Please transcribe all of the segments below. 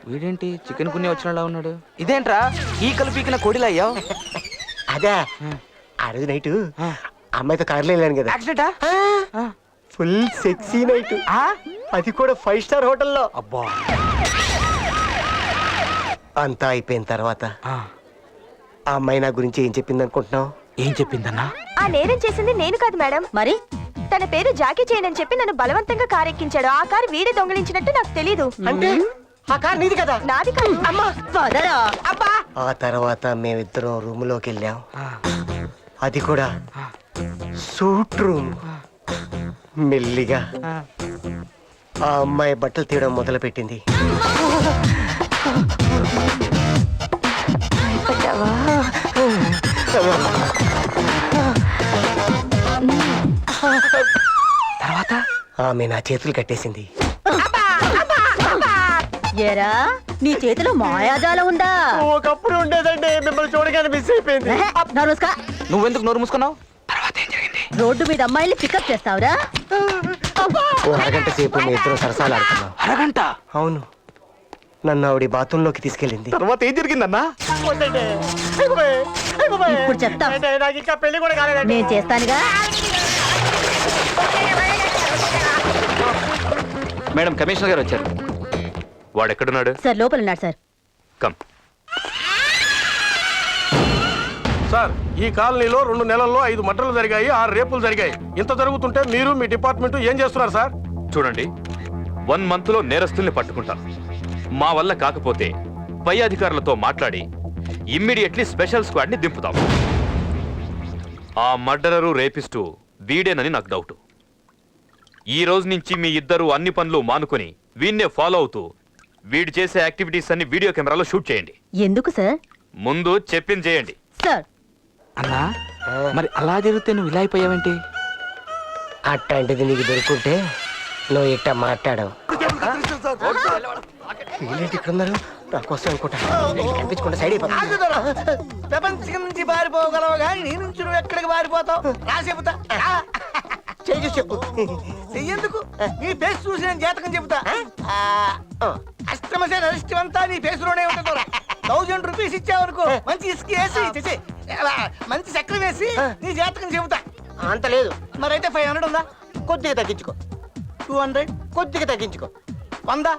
వీడేంటి చికెన్ పుణ్య వచ్చినలా ఉన్నాడు? ఇదేంట్రా ఈ కలిపికిన కోడిలా అయ్యావు? అదే ఆ రోజు నైట్ అమ్మాయితో కార్లో వెళ్ళాను కదా, యాక్సిడెంటా? ఫుల్ సెక్సీ నైట్, అది కూడా 5 స్టార్ హోటల్లో. అబ్బా. అంతా అయిపోయిన తర్వాత ఆ అమ్మాయి నా గురించి ఏం చెప్పింది అనుకుంటున్నావు? ఏం చెప్పిందన్నా? ఆ నేరం చేసింది నేను కాదు మేడం. మరి తన పేరు జాకీ చేయన్ అని చెప్పి నన్ను బలవంతంగా కారు ఎక్కించాడు. ఆ కారు వీడే దొంగిలించినట్టు నాకు తెలీదు. అంటే ఆ కారు నీది కదా? నాది కాదు. ఆ తర్వాత మేమిద్దరం రూమ్ లోకి వెళ్ళాం, అది కూడా సూట్ రూమ్. మెల్లిగా ఆ అమ్మాయి బట్టలు తీయడం మొదలు పెట్టింది. తర్వాత ఆమె నా చేతులు కట్టేసింది. ఏరా నీ చేతిలో మాయాజాలం ఉందా? ఒకప్పుడు ఉండేదండి, మిమ్మల్ని చూడగానే మిస్ అయిపోయింది. నువ్వెందుకు నోరు మూసుకున్నావు? తర్వాత ఏం జరిగింది? రోడ్డు మీద అమ్మాయిల్ని పికప్ చేస్తావురా? ఓ అరగంట సేపు మీ ఇద్దరు సరసాలు ఆడుతున్నాం. అరగంట? అవును. నన్ను ఆవిడ బాత్రూంలోకి తీసుకెళ్ళింది. తర్వాత ఏం జరిగిందన్నా? ఇప్పుడు చెప్తా. పెళ్లి కూడా కాలేదండి. నేను చేస్తానుగా. మేడం, కమిషనర్ గారు వచ్చారు. వాడు ఎక్కడున్నాడు? సార్ లోపల ఉన్నాడు సార్. కమ్. సార్, ఈ కాలనీలో 2 నెలల్లో 5 మర్డర్లు జరిగాయి, 6 రేపులు జరిగాయి. ఇంత జరుగుతుంటే మీరు మీ డిపార్ట్మెంట్ ఏం చేస్తున్నారు సార్? చూడండి, 1 మంత్ లో నేరస్తుల్ని పట్టుకుంటాం. మా వల్ల కాకపోతే పై అధికారులతో మాట్లాడి ఇమ్మీడియట్లీ స్పెషల్ స్క్వాడ్ ని దింపుతాం. ఆ మర్డరరు రేపిస్టు వీడేనని నాకు డౌట్. ఈ రోజు నుంచి మీ ఇద్దరు అన్ని పనులు మానుకొని వీణ్ణే ఫాలో అవుతూ వీడు చేసే యాక్టివిటీస్ అన్ని వీడియో కెమెరాలో షూట్ చేయండి. ఎందుకు సార్? ముందు చెప్పింది చేయండి. సార్. అన్నా, మరి అలా జరిగితే నువ్వు ఇలా అయిపోయావేంటి? అట్లాంటిది నీకు దొరుకుంటే నువ్వు ఇట్ట మాట్లాడవు. ఇక్కడున్నారు నా కోసం అనుకుంటా, కనిపించకుండా సైడ్ అయిపోతా. ప్రపంచం నుంచి పారిపోగలవు కానీ నీ నుంచి నువ్వు ఎక్కడికి పారిపోతావు? రా చెబుతా. చేసి చెప్పు. చెయ్యేందుకు? నీ ఫేస్ చూసి నేను జాతకం చెబుతా. అష్టమశ నరిష్టమంతా నీ ఫేస్ లోనే ఉంటుంది. 1000 రూపీస్ ఇచ్చావనుకో, మంచి ఇసుక వేసి మంచి చక్రం వేసి నీ జాతకం చెబుతా. అంత లేదు. మరైతే 500 ఉందా? కొద్దిగా తగ్గించుకో. 200? కొద్దిగా తగ్గించుకో. 100?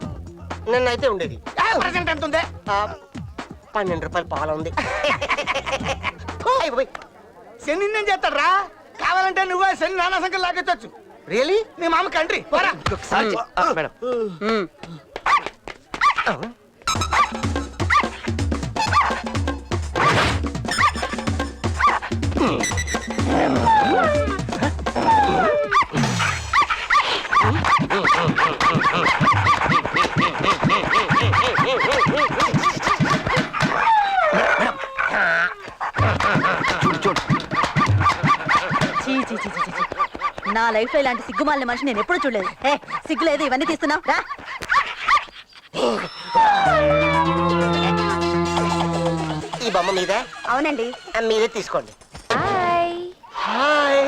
నిన్నైతే ఉండేది. ప్రజెంట్ ఎంత ఉంది? 12 రూపాయలు పాల ఉంది. శని నేను చేస్తాడు రా. కావాలంటే నువ్వే శని నానా సంఖ్యలు లాగొచ్చు. రియలీ? నీ మామ కంట్రీ పోరా. మేడం, నా లైఫ్ లో ఇలాంటి సిగ్గుమాలిన మనిషి నేను ఎప్పుడు చూడలేదు. సిగ్గులేదు ఇవన్నీ తీస్తున్నావు రా. ఈ బొమ్మ మీద? అవునండి. మీరే తీసుకోండి. హాయ్. హాయ్.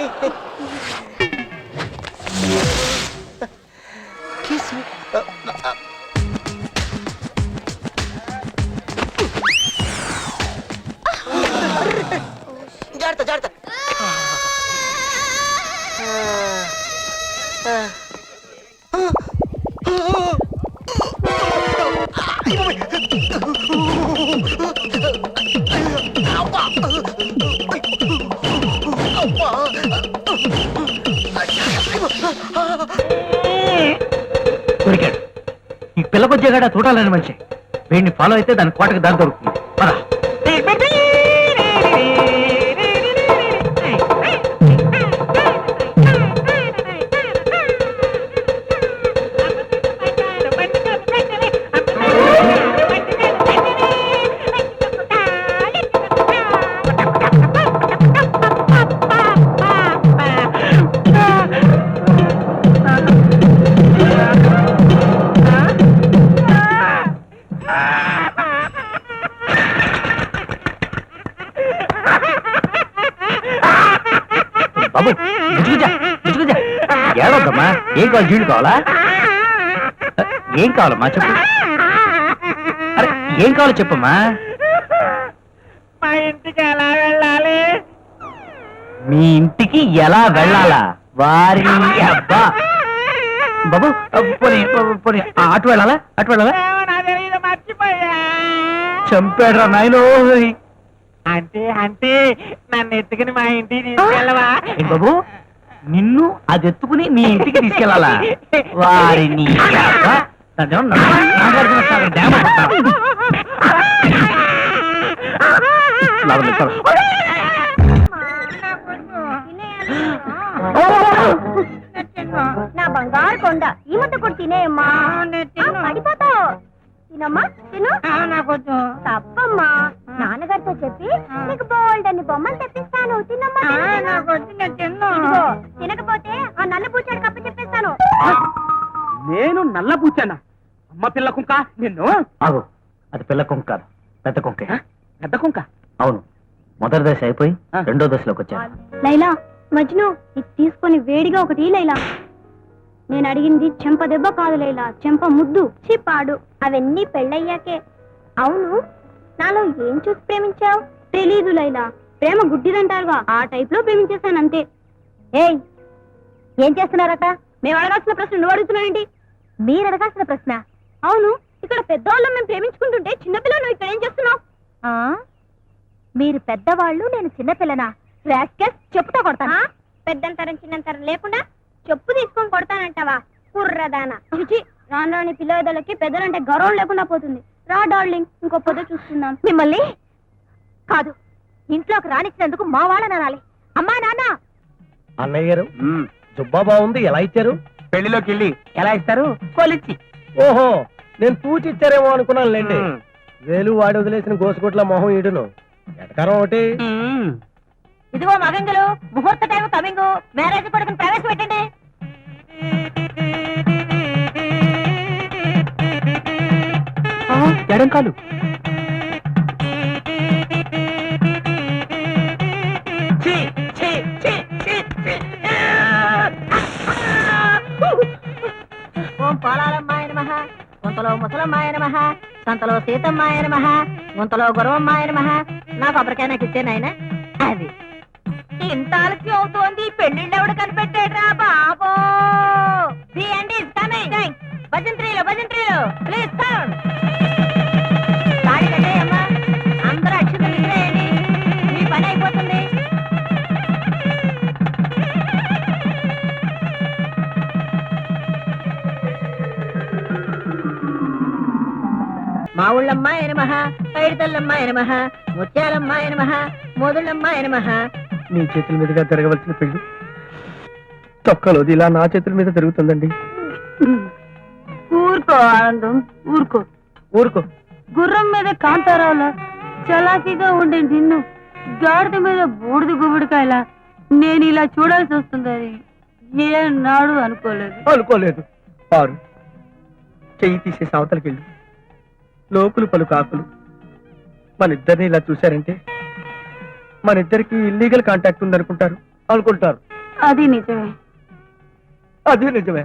జాగ్రత్త జాగ్రత్త. దొరికాడు. ఈ పిల్లకొచ్చేగాడ చూడాలని మనిషి. వీడిని ఫాలో అయితే దాని కోటకు దారి దొరుకుతుంది. పద. బాబు ఏడవద్దమ్మా. ఏం కావాలి? జీళ్ళు కావాలా? ఏం కావాలమ్మా చెప్పు. ఏం కావాలో చెప్పమ్మా. మా ఇంటికి ఎలా వెళ్ళాలి? మీ ఇంటికి ఎలా వెళ్ళాలా? వారి అబ్బా బాబు, పోనీ అటు వెళ్ళాలా? అటు వెళ్ళాలా? మర్చిపోయా. చంపాడ్రా నాయనో. అంటే నన్ను ఎత్తుకుని మా ఇంటికి తీసుకెళ్ళవా? ఏంటి బాబు, నిన్ను అది ఎత్తుకుని మీ ఇంటికి తీసుకెళ్ళాలా? వారిని అబ్బా, దాన్నేమో నాగార్జున సాగర్ డ్యామ్ అనుకుంటావా? లాభం లేదు, పద. నా బంగారు కొండ ఈ ముద్ద కూడా తినేయమ్మా. పడిపోతావు. తినమ్మా, తిను. తప్పమ్మా, నాన్నగారితో చెప్పి నీకు బోల్డ్ అన్ని బొమ్మలు తెప్పిస్తాను. తినమ్మా, ఇదిగో, తినకపోతే ఆ నల్ల పూచాడు కప్ప చెప్పేస్తాను. నేను నల్ల పూచానా? అమ్మ పిల్ల కుంక నిన్ను. ఆగు, అది పిల్ల కుంక కాదు, పెద్ద కుంక. పెద్ద కుంక? అవును. మొదటి దశ అయిపోయి రెండో దశలోకి వచ్చాను. లైలా, మజ్ను, ఇది తీసుకొని వేడిగా ఒకటి లైలా. నేను అడిగింది చెంప దెబ్బ కాదు లైలా, చెంప ముద్దు. చిపాడు అవన్నీ పెళ్ళయ్యాకే. అవును, నాలో ఏం చూసి ప్రేమించావు? తెలీదు లైలా, ప్రేమ గుడ్డిదంటారుగా, ఆ టైప్ లో ప్రేమించేశాను అంతే. ఏయ్, ఏం చేస్తున్నారట? మేము అడగాల్సిన ప్రశ్న నువ్వు అడుగుతున్నావేంటి? మీరు అడగాల్సిన ప్రశ్న? అవును, ఇక్కడ పెద్దవాళ్ళం మేము ప్రేమించుకుంటుంటే చిన్నపిల్ల నువ్వు ఇక్కడ ఏం చేస్తున్నావు? మీరు పెద్దవాళ్ళు, నేను చిన్నపిల్లనా? చెప్పుతో కొడతానా? పెద్దంతరం చిన్నంతరం లేకుండా చెప్పు తీసుకొని కొడతానంటావా? కుర్రదానా. రుచి రాను రాని పిల్లలకి పెద్దలంటే గౌరవం లేకుండా పోతుంది. రా డార్లింగ్, ఇంకో పొద్దు చూస్తున్నాం. మిమ్మల్ని కాదు, ఇంట్లోకి రానిచ్చినందుకు మా వాళ్ళని అనాలి. అమ్మా నాన్న. అన్నయ్య గారు, జుబ్బా బాగుంది, ఎలా ఇచ్చారు? పెళ్లిలోకి వెళ్ళి ఎలా ఇస్తారు? కొలిచి. ఓహో, నేను తూచి ఇచ్చారేమో అనుకున్నాను లేండి. వేలు వాడి వదిలేసిన గోసుగుట్ల మొహం ఈడును. ఎటకారం ఒకటి. ఇదిగో మగంగులు, ముహూర్త టైం కమింగ్. మ్యారేజ్ కొడుకుని ప్రవేశపెట్టండి. ఎడం కాలు. ఓం పోలాలమ్మాయ నమః, గుంతలో ముసలమ్మాయ నమః, సంతలో సీతమ్మాయ నమః, గుంతలో గురవమ్మాయ నమః. నాకు అప్పటికే నాకు ఇచ్చే నాయన. అది ఇంత ఆలస్యం అవుతోంది, పెళ్లిళ్ళు ఎవడు కనిపెట్టాడ్రా బాబో. The end is coming. భజంత్రీలు ప్లీజ్ సౌండ్. తాళి కట్టేయమ్మా, అందరూ అక్షతలు ఇచ్చేయండి, మీ పని అయిపోతుంది. మా ఊళ్ళమ్మాయ నమః, పైడితల్లమ్మాయ నమః, ముత్యాలమ్మాయ నమః, మోదుళ్ళమ్మాయ నమః. మీ చేతుల మీదుగా జరగవలసిన పెళ్లి తొక్కలోది ఇలా నా చేతుల మీద జరుగుతుందండి. ఊరుకో ఆనందం, ఊరుకో. ఊరుకో. గుర్రం మీద కాంతారావులా చలాకీగా ఉండే నిన్ను గాడిద మీద బూడిద గుబుడికాయలా నేను ఇలా చూడాల్సి వస్తుందని ఏ నాడు అనుకోలేదు. అనుకోలేదు. ఆరు చెయ్యి తీసేసి అవతలకి వెళ్ళు. లోకులు పలు కాకులు మన ఇద్దరిని ఇలా చూశారంటే మన ఇద్దరికి ఇల్లీగల్ కాంటాక్ట్ ఉందనుకుంటారు. అనుకుంటారు. అది నిజమే. అది నిజమే.